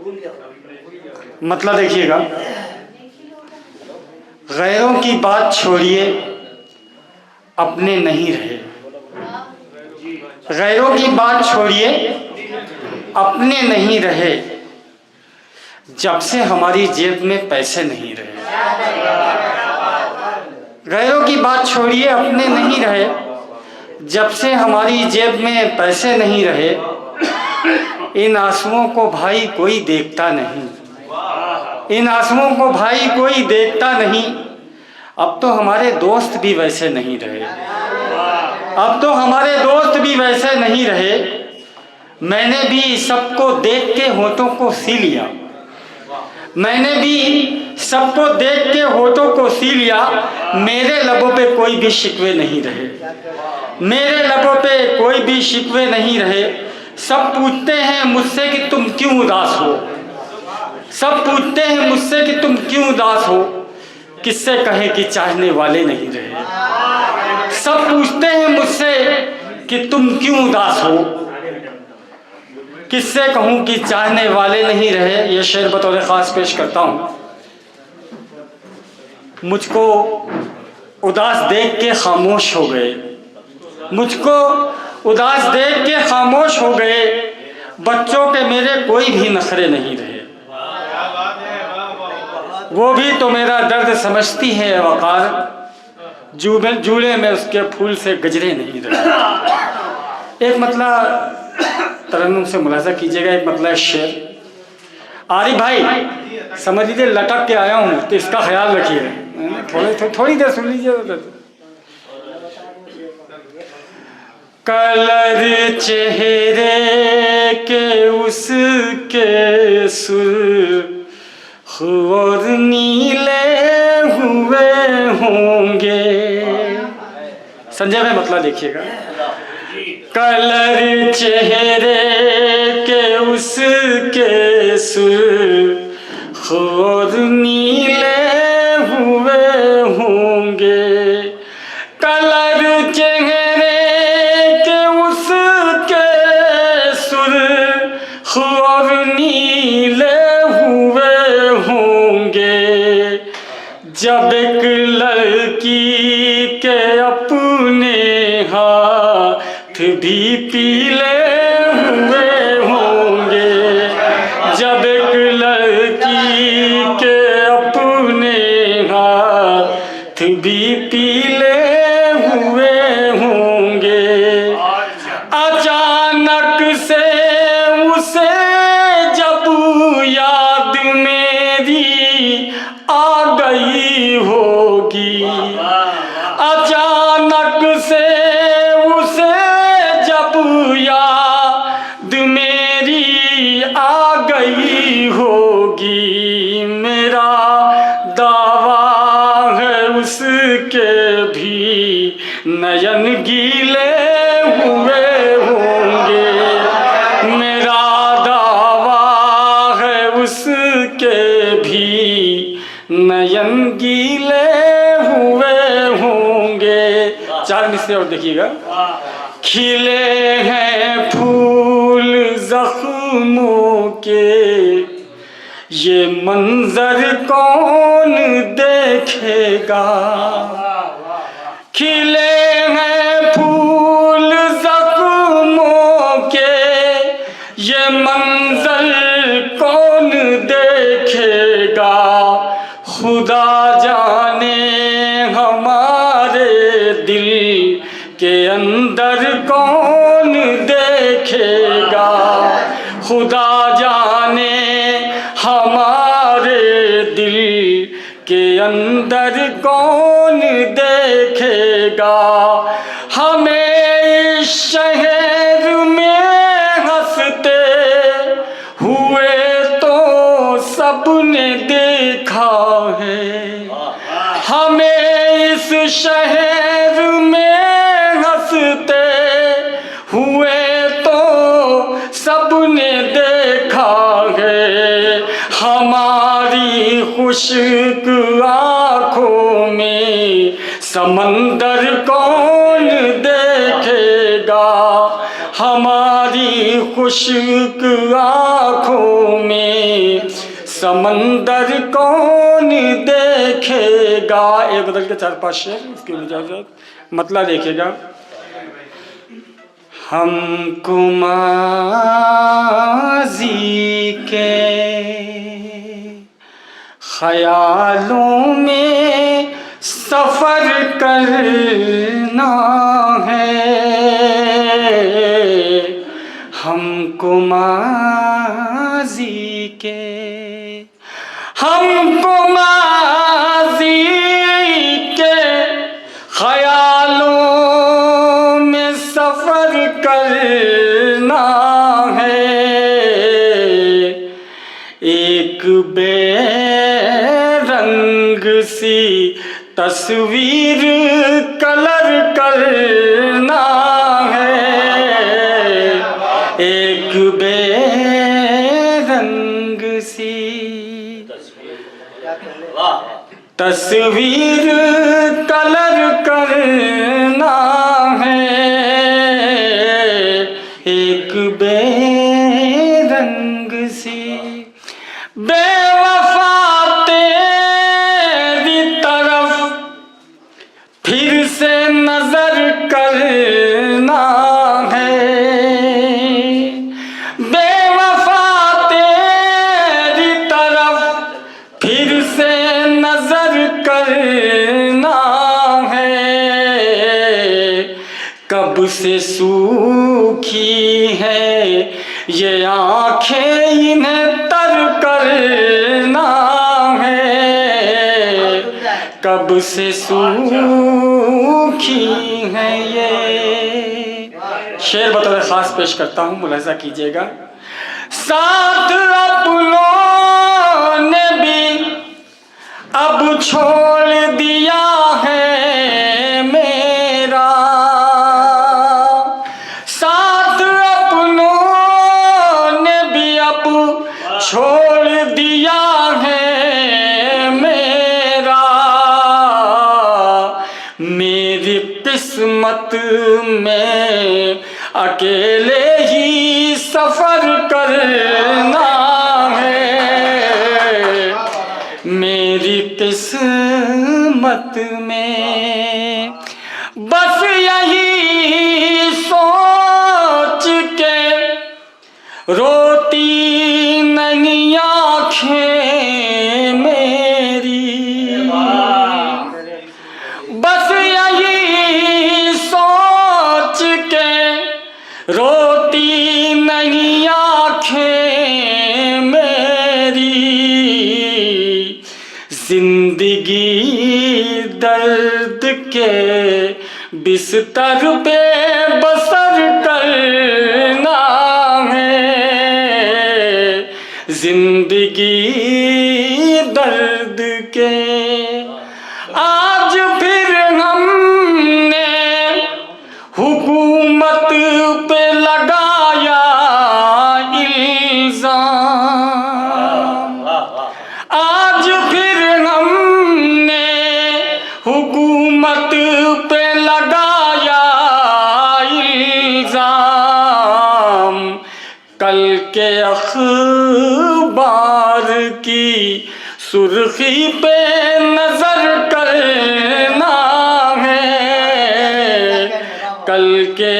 मतलब देखिएगा, गैरों की बात छोड़िए अपने नहीं रहे, गैरों की बात छोड़िए अपने नहीं रहे, जब से हमारी जेब में पैसे नहीं रहे। गैरों की बात छोड़िए अपने नहीं रहे, जब से हमारी जेब में पैसे नहीं रहे। इन आंसुओं को भाई कोई देखता नहीं, इन आंसुओं को भाई कोई देखता नहीं। अब तो हमारे दोस्त भी वैसे नहीं रहे, अब तो हमारे दोस्त भी वैसे नहीं रहे। मैंने भी सबको देख के होठों को सी लिया, मैंने भी सबको देख के होठों को सी लिया। मेरे लबों पे कोई भी शिकवे नहीं रहे, मेरे लबों पे कोई भी शिकवे नहीं रहे। सब पूछते हैं मुझसे कि तुम क्यों उदास हो, सब पूछते हैं मुझसे कि तुम क्यों उदास हो। किससे कहे कि चाहने वाले नहीं रहे। सब पूछते हैं मुझसे कि तुम क्यों उदास हो, किससे कहूं कि चाहने वाले नहीं रहे। ये शेर बतौर खास पेश करता हूं। मुझको उदास देख के खामोश हो गए, मुझको उदास देख के खामोश हो गए। बच्चों के मेरे कोई भी नखरे नहीं रहे, वो भी तो मेरा दर्द समझती है वकार। झूले में उसके फूल से गजरे नहीं रहे। एक मतलब तरन्नुम से मुलाजा कीजिएगा, एक मतलब शेर। आरिफ भाई समझ लीजिए लटक के आया हूँ तो इसका ख्याल रखिए, थोड़ी देर सुन लीजिए। कलर चेहरे के उसके सुर्ख और नीले हुए होंगे। संजय भाई मतलब देखिएगा, कलर चेहरे के उसके सुर्ख और नीले हुए होंगे। कलर चेहरे के उसके सुर्ख और नीले हुए होंगे। जब एक लड़की के अपने हाथ भी पीले हुए होंगे। जब एक लड़की के अपने हाथ भी पीले हुए होंगे। अचानक से उसे जब याद मेरी आ गई होगी, अचानक से उसे जब याद मेरी आ गई होगी। मेरा दावा है उसके भी नयन गीले हुए होंगे। मेरा दावा है उसके भी नयन गीले हुए होंगे। चार मिसरे और देखिएगा। खिले हैं फूल जख्मों के, ये मंजर कौन देखेगा। खिले हैं फूल जख्मों के, ये मंजर कौन देखेगा। खुदा जाने हमारे दिल के अंदर कौन देखेगा। खुदा जाने हमारे दिल के अंदर कौन देखेगा। हमें इस शहर में हंसते हुए तो सबने देखा है। हमें इस शहर में हंसते हुए तो सबने देखा है। हमारी खुश्क आँखों में समंदर कौन देखेगा। हमारी खुश्क आँखों आँखों में समंदर कौन देखेगा। एक बदल के 4-5 शेर इसके मतलब देखेगा। हमको माज़ी के ख्यालों में सफ़र करना है, हमको माज़ी के, हमको माज़ी के ख्यालों में सफ़र करना है। एक बेरंग सी तस्वीर कलर करना है, एक बेरंग सी तस्वीर कलर करना है, एक बेरंग सी। बेवफा तेरी तरफ फिर से नजर करना है, बेवफा तेरी तरफ फिर से नजर करना है। कब से सूखी है ये आँखें इन्हें तर करना है, कब से सूखी है ये। शेर बतौर खास पेश करता हूँ, मुलाहिजा कीजिएगा। साथ अपनों ने भी अब छोड़ दिया है मेरा, साथ अपनों ने भी अब छोड़ दिया है मेरा। मेरी किस्मत में अकेले ही सफर करना है, मेरी किस्मत में बस यही सोच के रोती नहीं आँखें मेरी, बस यही सोच के रोती नहीं आँखें मेरी। जिंदगी दर्द के बिस्तर पे बसर करना है, जिंदगी दर्द के। आज फिर हमने हुकूमत पे लगाया इल्जाम, आज फिर हमने हुकूमत पे लगाया इल्जाम। कल के अखबार की सुर्खी पे नजर करना है, कल के